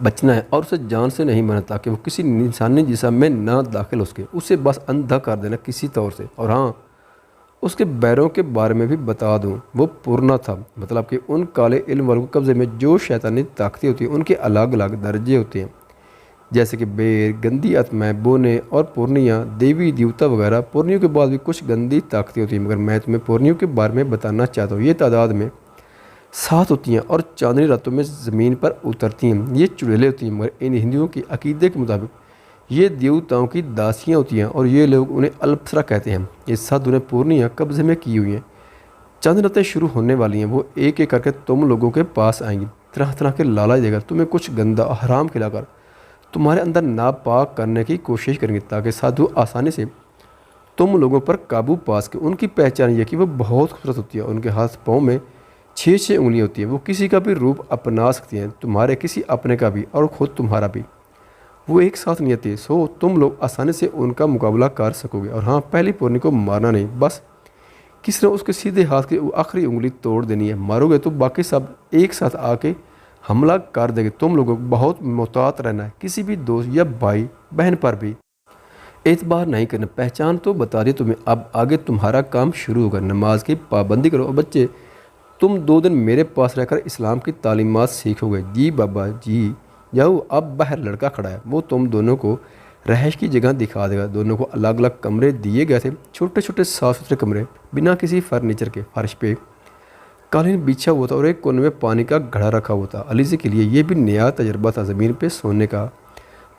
بچنا ہے اور اسے جان سے نہیں مارنا تاکہ وہ کسی انسانی جسم میں نہ داخل ہو سکے، اسے بس اندھا کر دینا کسی طور سے۔ اور ہاں، اس کے بیروں کے بارے میں بھی بتا دوں، وہ پورنا تھا، مطلب کہ ان کالے علم والوں کے قبضے میں جو شیطانی طاقتیں ہوتی ہیں ان کے الگ الگ درجے ہوتے ہیں، جیسے کہ بیر، گندی آتمائیں، بونے اور پورنیاں، دیوی دیوتا وغیرہ۔ پورنیوں کے بعد بھی کچھ گندی طاقتیں ہوتی ہیں، مگر میں تمہیں پورنیوں کے بارے میں بتانا چاہتا ہوں۔ یہ تعداد میں 7 ہوتی ہیں اور چاندنی راتوں میں زمین پر اترتی ہیں۔ یہ چڑیلیں ہوتی ہیں، مگر ان ہندوؤں کے عقیدے کے مطابق یہ دیوتاؤں کی داسیاں ہوتی ہیں اور یہ لوگ انہیں الپسرا کہتے ہیں۔ یہ 7 دنیں پورنیاں قبضے میں کی ہوئی ہیں۔ چند راتیں شروع ہونے والی ہیں، وہ ایک ایک کر کے تم لوگوں کے پاس آئیں گی، طرح طرح کے لالچ دے کر تمہیں کچھ گندا حرام کھلا کر تمہارے اندر ناپاک کرنے کی کوشش کریں گے، تاکہ سادھو آسانی سے تم لوگوں پر قابو پا سکے۔ ان کی پہچان یہ کہ وہ بہت خوبصورت ہوتی ہے، ان کے ہاتھ پاؤں میں 6 انگلیاں ہوتی ہیں، وہ کسی کا بھی روپ اپنا سکتی ہیں، تمہارے کسی اپنے کا بھی اور خود تمہارا بھی۔ وہ ایک ساتھ نہیں آتی، سو تم لوگ آسانی سے ان کا مقابلہ کر سکو گے۔ اور ہاں، پہلی پورنی کو مارنا نہیں، بس کسی نے اس کے سیدھے ہاتھ کی آخری انگلی توڑ دینی ہے۔ مارو گے تو باقی سب ایک ساتھ آ کے حملہ کر دیں گے۔ تم لوگوں کو بہت محتاط رہنا ہے، کسی بھی دوست یا بھائی بہن پر بھی اعتبار نہیں کرنا۔ پہچان تو بتا دی تمہیں، اب آگے تمہارا کام شروع ہوگا۔ نماز کی پابندی کرو اور بچے، تم 2 دن میرے پاس رہ کر اسلام کی تعلیمات سیکھو گے۔ جی بابا جی، جاؤ۔ اب باہر لڑکا کھڑا ہے، وہ تم دونوں کو رہائش کی جگہ دکھا دے گا۔ دونوں کو الگ الگ کمرے دیے گئے تھے، چھوٹے چھوٹے صاف ستھرے کمرے، بنا کسی فرنیچر کے۔ فرش پہ قالین بچھا ہوا تھا اور ایک کونے میں پانی کا گھڑا رکھا ہوا تھا۔ علیزے کے لیے یہ بھی نیا تجربہ تھا زمین پہ سونے کا۔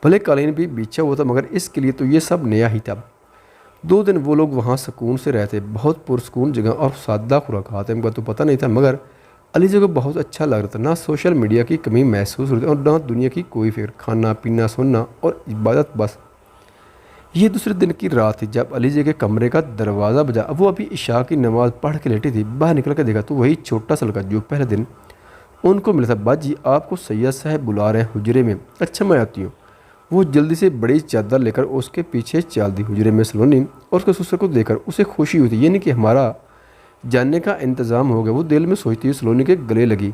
بھلے قالین بھی بچھا ہوا تھا، مگر اس کے لیے تو یہ سب نیا ہی تھا۔ 2 دن وہ لوگ وہاں سکون سے رہتے، بہت پرسکون جگہ اور سادہ خوراک۔ حاتم کا تو پتہ نہیں تھا، مگر علیزے کو بہت اچھا لگ رہا تھا۔ نہ سوشل میڈیا کی کمی محسوس ہوتی اور نہ دنیا کی کوئی فکر، کھانا پینا سننا اور عبادت بس۔ یہ دوسرے دن کی رات تھی جب علیزے کے کمرے کا دروازہ بجا۔ اب وہ ابھی عشاء کی نماز پڑھ کے لیٹی تھی، باہر نکل کے دیکھا تو وہی چھوٹا سا لڑکا جو پہلے دن ان کو ملا تھا۔ باجی، آپ کو سید صاحب بلا رہے ہیں حجرے میں۔ اچھا، میں آتی ہوں۔ وہ جلدی سے بڑی چادر لے کر اس کے پیچھے چل دی۔ حجرے میں سلونی اور اس کے سسر کو دیکھ کر اسے خوشی ہوئی تھی، یعنی کہ ہمارا جاننے کا انتظام ہو گیا۔ وہ دل میں سوچتی ہوئی سلونی کے گلے لگی۔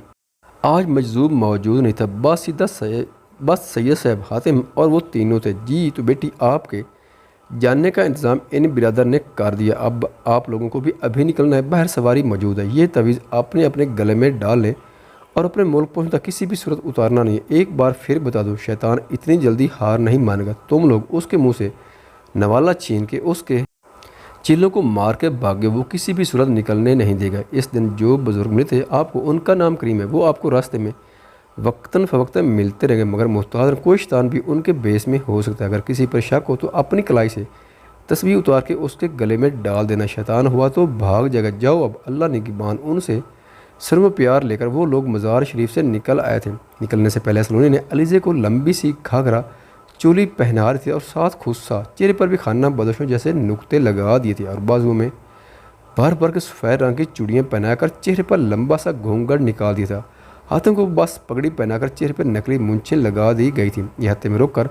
آج مجذوب موجود نہیں تھا، بس سید صاحب، حاتم اور وہ تینوں تھے۔ جی تو بیٹی، آپ کے جاننے کا انتظام ان برادر نے کر دیا، اب آپ لوگوں کو بھی ابھی نکلنا ہے۔ باہر سواری موجود ہے، یہ تعویذ اپنے گلے میں ڈال لیں اور اپنے ملک پہنچتا کسی بھی صورت اتارنا نہیں ہے۔ ایک بار پھر بتا دو، شیطان اتنی جلدی ہار نہیں مانے گا۔ تم لوگ اس کے منہ سے نوالا چھین کے اس کے چیلوں کو مار کے بھاگے، وہ کسی بھی صورت نکلنے نہیں دے گا۔ اس دن جو بزرگ ملے تھے آپ کو، ان کا نام کریم ہے، وہ آپ کو راستے میں وقتاً فوقتاً ملتے رہیں گے، مگر محتاط کوئی شیطان بھی ان کے بیس میں ہو سکتا ہے۔ اگر کسی پر شک ہو تو اپنی کلائی سے تسبیح اتار کے اس کے گلے میں ڈال دینا، شیطان ہوا تو بھاگ جائے گا۔ جاؤ، اب اللہ نگہبان۔ ان سے سرم پیار لے کر وہ لوگ مزار شریف سے نکل آئے تھے۔ نکلنے سے پہلے سلونی نے علیزے کو لمبی سی گھاگھرا چولی پہنا رہی تھی اور ساتھ خصہ چہرے پر بھی خانہ بدوشوں جیسے نقطے لگا دیے تھے اور بازوؤں میں بھر بھر کے سفید رنگ کی چوڑیاں پہنا کر چہرے پر لمبا سا گھونگھٹ نکال دیا تھا۔ ہاتھوں کو بس پگڑی پہنا کر چہرے پر نکلی مونچھیں لگا دی گئی تھیں۔ یہ ہاتھے میں روک کر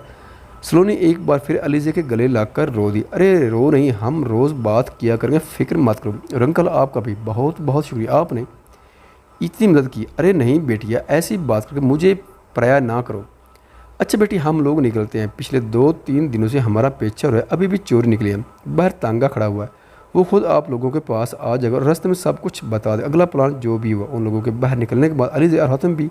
سلونی ایک بار پھر علیزے کے گلے لگ کر رو دی۔ ارے رو نہیں، ہم روز بات کیا کریں گے، فکر مت کرو۔ اور انکل، آپ کا بھی بہت بہت شکریہ، آپ نے اتنی مدد کی۔ ارے نہیں بیٹیا، ایسی بات کر کے مجھے پرایا نہ کرو۔ اچھا بیٹی، ہم لوگ نکلتے ہیں، پچھلے 2-3 دنوں سے ہمارا پیچھا ہو رہا ہے، ابھی بھی چور نکلے ہیں۔ باہر تانگا کھڑا ہوا ہے، وہ خود آپ لوگوں کے پاس آ جائے گا اور راستے میں سب کچھ بتا دے، اگلا پلان جو بھی ہوا۔ ان لوگوں کے باہر نکلنے کے بعد علیزے اور حاتم بھی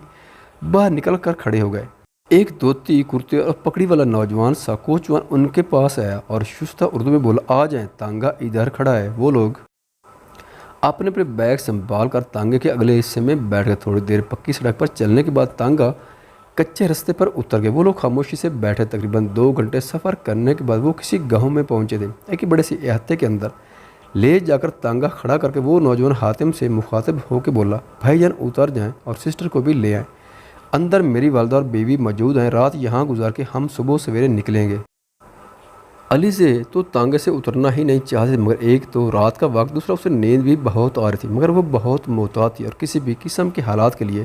باہر نکل کر کھڑے ہو گئے۔ ایک دھوتی کرتے اور پکڑی والا نوجوان سا کوچوان ان کے پاس آیا اور شستہ اردو میں بولا، آ جائیں، تانگا ادھر کھڑا ہے۔ وہ لوگ اپنے بیگ سنبھال کر تانگے کے اگلے حصے میں بیٹھ گئے۔ تھوڑی دیر پکی سڑک پر چلنے کے بعد تانگا کچے رستے پر اتر گئے۔ وہ لوگ خاموشی سے بیٹھے۔ تقریباً 2 گھنٹے سفر کرنے کے بعد وہ کسی گاؤں میں پہنچے تھے۔ ایک بڑے سے احاطے کے اندر لے جا کر تانگا کھڑا کر کے وہ نوجوان حاتم سے مخاطب ہو کے بولا، بھائی جان اتر جائیں اور سسٹر کو بھی لے آئیں، اندر میری والدہ اور بیوی موجود ہیں، رات یہاں گزار کے ہم صبح سویرے نکلیں گے۔ علیزے تو تانگے سے اترنا ہی نہیں چاہتے، مگر ایک تو رات کا وقت، دوسرا اسے نیند بھی بہت آ رہی تھی، مگر وہ بہت محتاط تھی اور کسی بھی قسم کے حالات کے لیے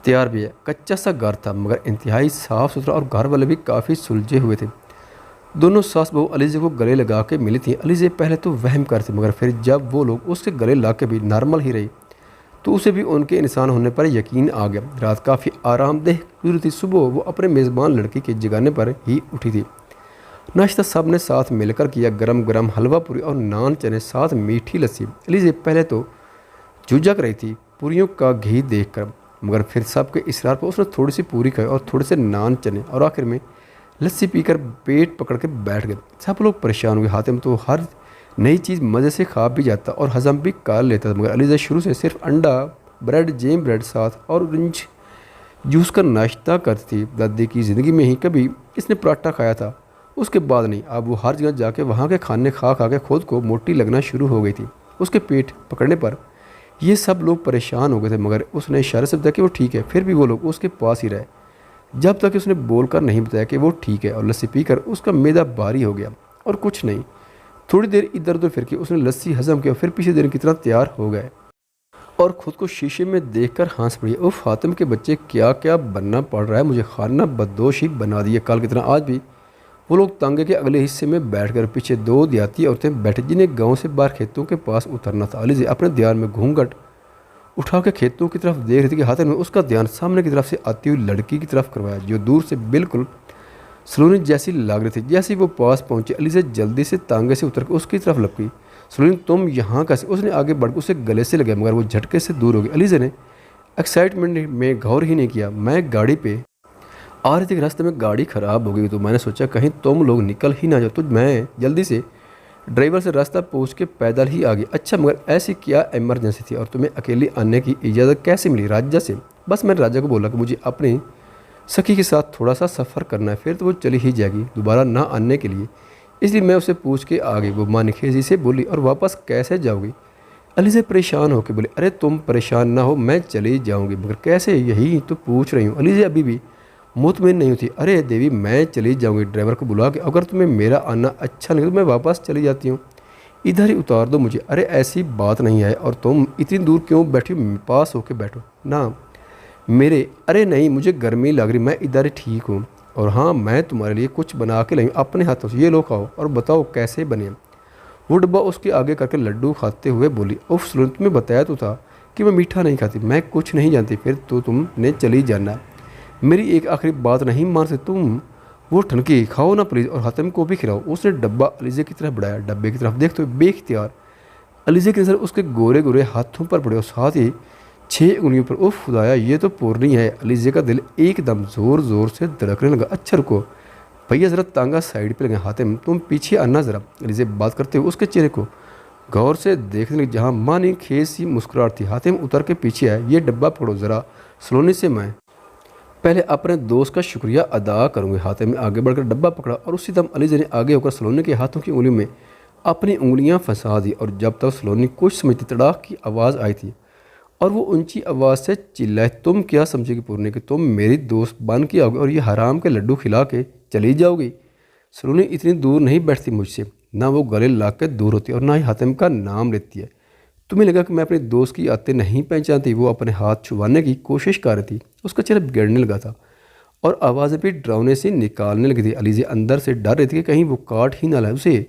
تیار بھی ہے۔ کچا سا گھر تھا، مگر انتہائی صاف ستھرا، اور گھر والے بھی کافی سلجھے ہوئے تھے۔ دونوں ساس بہو علیزے کو گلے لگا کے ملی تھیں۔ علیزے پہلے تو وہم کرتے، مگر پھر جب وہ لوگ اس کے گلے لا کے بھی نارمل ہی رہی تو اسے بھی ان کے انسان ہونے پر یقین آ گیا۔ رات کافی آرام دہ گزری تھی۔ صبح وہ اپنے میزبان لڑکی کے جگانے پر ہی اٹھی تھی۔ ناشتہ سب نے ساتھ مل کر کیا، گرم گرم حلوہ پوری اور نان چنے، ساتھ میٹھی لسی۔ علیزہ پہلے تو جھجک رہی تھی پوریوں کا گھی دیکھ کر، مگر پھر سب کے اصرار پر اس نے تھوڑی سی پوری کھائی اور تھوڑے سے نان چنے، اور آخر میں لسی پی کر پیٹ پکڑ کے بیٹھ گئے۔ سب لوگ پریشان ہوئے۔ حاتم تو ہر نئی چیز مزے سے کھا بھی جاتا اور ہضم بھی کر لیتا تھا، مگر علیزہ شروع سے صرف انڈا، بریڈ، جیم بریڈ ساتھ اور اورنج جوس کا ناشتہ کرتی تھی۔ دادی کی زندگی میں ہی کبھی اس نے پراٹھا کھایا تھا، اس کے بعد نہیں۔ اب وہ ہر جگہ جا کے وہاں کے کھانے کھا کھا کے خود کو موٹی لگنا شروع ہو گئی تھی۔ اس کے پیٹ پکڑنے پر یہ سب لوگ پریشان ہو گئے تھے، مگر اس نے اشارے سے بتایا کہ وہ ٹھیک ہے۔ پھر بھی وہ لوگ اس کے پاس ہی رہے جب تک کہ اس نے بول کر نہیں بتایا کہ وہ ٹھیک ہے، اور لسی پی کر اس کا معدہ بھاری ہو گیا اور کچھ نہیں۔ تھوڑی دیر ادھر ادھر پھر کے اس نے لسی ہضم کیا، پھر پچھلے دن کی طرح تیار ہو گئے اور خود کو شیشے میں دیکھ کر ہنس پڑی۔ اوف، حاتم کے بچے کیا کیا بننا پڑ رہا ہے، مجھے کھانا بدوش ہی بنا دیا۔ کل کی طرح آج بھی وہ لوگ تانگے کے اگلے حصے میں بیٹھ کر پیچھے دو دیہاتی عورتیں بیٹھے جنہیں گاؤں سے باہر کھیتوں کے پاس اترنا تھا۔ علیزہ اپنے دھیان میں گھونگھٹ اٹھا کے کھیتوں کی طرف دیکھ رہی تھی کہ حاتم نے اس کا دھیان سامنے کی طرف سے آتی ہوئی لڑکی کی طرف کروایا جو دور سے بالکل سلونی جیسی لگ رہی تھی۔ جیسے وہ پاس پہنچی، علیزہ جلدی سے تانگے سے اتر کے اس کی طرف لپکی۔ سلونی، تم یہاں کیسے؟ اس نے آگے بڑھ کے اسے گلے سے لگا، مگر وہ جھٹکے سے دور ہو گئی۔ علیزہ نے ایکسائٹمنٹ میں غور ہی نہیں کیا۔ میں گاڑی پہ آ رہی تھی کہ راستے میں گاڑی خراب ہو گئی، تو میں نے سوچا کہیں تم لوگ نکل ہی نہ جاؤ، تو میں جلدی سے ڈرائیور سے راستہ پوچھ کے پیدل ہی آ گئی۔ اچھا، مگر ایسی کیا ایمرجنسی تھی اور تمہیں اکیلی آنے کی اجازت کیسے ملی؟ راجہ سے؟ بس میں نے راجہ کو بولا کہ مجھے اپنی سخی کے ساتھ تھوڑا سا سفر کرنا ہے، پھر تو وہ چلی ہی جائے گی دوبارہ نہ آنے کے لیے، اس لیے میں اسے پوچھ کے آ گئی۔ وہ معنی خیزی سے بولی، اور واپس کیسے جاؤ گی؟ علیزہ پریشان ہو کے بولی، ارے تم پریشان نہ ہو، میں چلی جاؤں گی، مگر کیسے؟ یہی تو پوچھ رہی ہوں۔ علیزہ ابھی بھی مطمئن نہیں ہوتی۔ ارے دیوی، میں چلی جاؤں گی، ڈرائیور کو بلا کے، اگر تمہیں میرا آنا اچھا نہیں تو میں واپس چلی جاتی ہوں، ادھر ہی اتار دو مجھے۔ ارے ایسی بات نہیں ہے، اور تم اتنی دور کیوں بیٹھی؟ پاس ہو کے بیٹھو نا میرے۔ ارے نہیں، مجھے گرمی لگ رہی، میں ادھر ہی ٹھیک ہوں، اور ہاں میں تمہارے لیے کچھ بنا کے لائی ہوں اپنے ہاتھوں سے، یہ لو کھاؤ اور بتاؤ کیسے بنے۔ وہ ڈبہ اس کے آگے کر کے لڈو کھاتے ہوئے بولی، اوف سلون، تمہیں بتایا تو تھا کہ میں میٹھا نہیں کھاتی، میں کچھ نہیں جانتی، پھر تو تم نے چلی جانا، میری ایک آخری بات نہیں مان سکتی تم؟ وہ ٹھنکی، کھاؤ نا پلیز، اور حاتم کو بھی کھلاؤ۔ اس نے ڈبہ علیزہ کی طرف بڑھایا۔ ڈبے کی طرف دیکھتے ہوئے بے اختیار علیزہ کی نظر اس کے گورے گورے ہاتھوں پر پڑے اور ساتھ ہی 6 انگلیوں پر۔ اوف خدایا، یہ تو پورنی ہے۔ علیزہ کا دل ایک دم زور زور سے دھڑکنے لگا۔ اچھا رکو بھیا، ذرا تانگا سائڈ پہ لگے، حاتم تم پیچھے آنا ذرا۔ علیزہ بات کرتے ہوئے اس کے چہرے کو غور سے دیکھنے لگی جہاں معنی خیز سی مسکراہٹ تھی۔ حاتم اتر کے پیچھے آئے۔ یہ ڈبہ پکڑو ذرا سلونی سے، میں پہلے اپنے دوست کا شکریہ ادا کروں گی۔ حاتم نے آگے بڑھ کر ڈبہ پکڑا اور اسی دم علیزہ نے آگے ہو کر سلونی کے ہاتھوں کی انگلیوں میں اپنی انگلیاں پھنسا دی، اور جب تک سلونی کچھ سمجھتی تڑاک کی آواز آئی تھی اور وہ اونچی آواز سے چلائے، تم کیا سمجھے گی پورنی کہ تم میری دوست بن کے آؤ گی اور یہ حرام کے لڈو کھلا کے چلی جاؤ گی؟ سلونی اتنی دور نہیں بیٹھتی مجھ سے، نہ وہ گلے لا کے دور ہوتی اور نہ ہی حاتم کا نام لیتی ہے۔ تمہیں لگا کہ میں اپنے دوست کی عادتیں نہیں پہچانتی؟ وہ اپنے ہاتھ چھپانے کی کوشش کر رہی تھی، اس کا چہرہ بگڑنے لگا تھا اور آوازیں بھی ڈراؤنے سے نکالنے لگی تھی۔ علیزہ اندر سے ڈر رہی تھی کہ کہیں وہ کاٹ ہی نہ لائے اسے،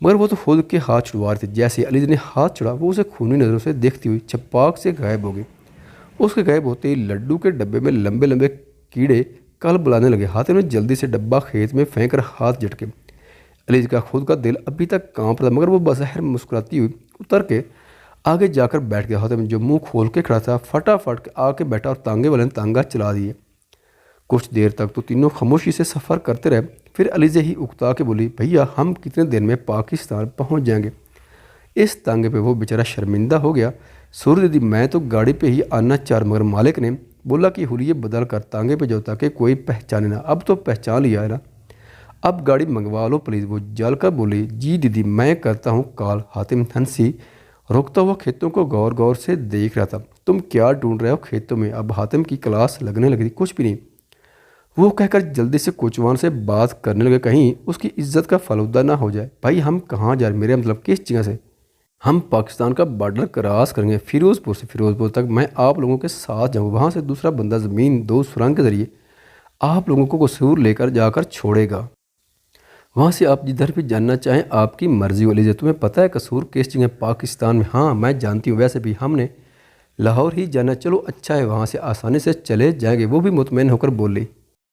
مگر وہ تو خود کے ہاتھ چھڑوا رہی تھی۔ جیسے علیزہ نے ہاتھ چھڑا، وہ اسے خونی نظروں سے دیکھتی ہوئی چھپاک سے غائب ہو گئی۔ اس کے غائب ہوتے ہی لڈو کے ڈبے میں لمبے لمبے کیڑے کل بلانے لگے۔ حاتم نے جلدی سے ڈبہ کھیت میں پھینک کر ہاتھ جھٹکے۔ علیزہ کا خود کا دل ابھی تک کانپ رہا تھا، مگر وہ بظاہر مسکراتی ہوئی اتر کے آگے جا کر بیٹھ گیا۔ حاتم جو منہ کھول کے کھڑا تھا فٹافٹ آ کے بیٹھا اور تانگے والے نے تانگا چلا دیے۔ کچھ دیر تک تو تینوں خاموشی سے سفر کرتے رہے، پھر علیزہ ہی اکتا کے بولی، بھیا ہم کتنے دن میں پاکستان پہنچ جائیں گے؟ اس تانگے پہ وہ بیچارہ شرمندہ ہو گیا۔ سورج دی، میں تو گاڑی پہ ہی آنا چاہ، مگر مالک نے بولا کہ حلیے بدل کر تانگے پہ جاؤ تاکہ کوئی پہچانے نہ۔ اب تو پہچان لیا ہے نا، اب گاڑی منگوا لو پلیز۔ وہ جل کر بولی، جی دیدی میں کرتا ہوں کال۔ حاتم ہنسی رکتا ہوا کھیتوں کو غور غور سے دیکھ رہا تھا۔ تم کیا ڈھونڈ رہے ہو کھیتوں میں؟ اب حاتم کی کلاس لگنے لگی تھی۔ کچھ بھی نہیں، وہ کہہ کر جلدی سے کوچوان سے بات کرنے لگے، کہیں اس کی عزت کا فلودہ نہ ہو جائے۔ بھائی ہم کہاں جا رہے؟ میرے مطلب کس جگہ سے؟ ہم پاکستان کا بارڈر کراس کریں گے، فیروز پور سے فیروز پور تک میں آپ لوگوں کے ساتھ جاؤں گا، وہاں سے دوسرا بندہ زمین 2 سرنگ کے ذریعے آپ لوگوں کو قصور لے کر جا کر چھوڑے گا، وہاں سے آپ جدھر بھی جاننا چاہیں آپ کی مرضی۔ علیزہ تمہیں پتہ ہے قصور کس جگہ؟ پاکستان میں؟ ہاں میں جانتی ہوں، ویسے بھی ہم نے لاہور ہی جانا، چلو اچھا ہے، وہاں سے آسانی سے چلے جائیں گے، وہ بھی مطمئن ہو کر بولی۔